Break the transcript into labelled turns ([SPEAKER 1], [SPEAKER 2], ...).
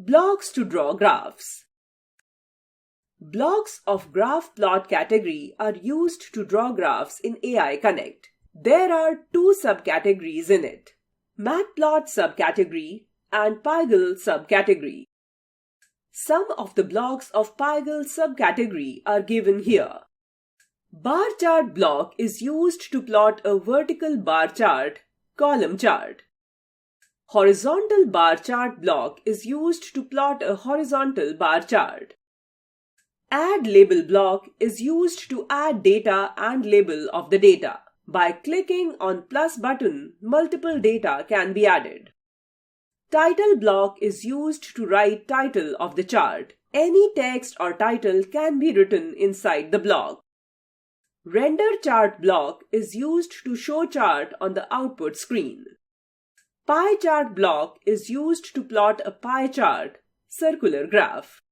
[SPEAKER 1] Blocks to draw graphs. Blocks of graph plot category are used to draw graphs in AI Connect. There are two subcategories in it: Matplot subcategory and Pygl subcategory. Some of the blocks of Pygl subcategory are given here. Bar chart block is used to plot a vertical bar chart, column chart. Horizontal bar chart block is used to plot a horizontal bar chart. Add label block is used to add data and label of the data. By clicking on plus button, multiple data can be added. Title block is used to write title of the chart. Any text or title can be written inside the block. Render chart block is used to show chart on the output screen. Pie chart block is used to plot a pie chart, circular graph.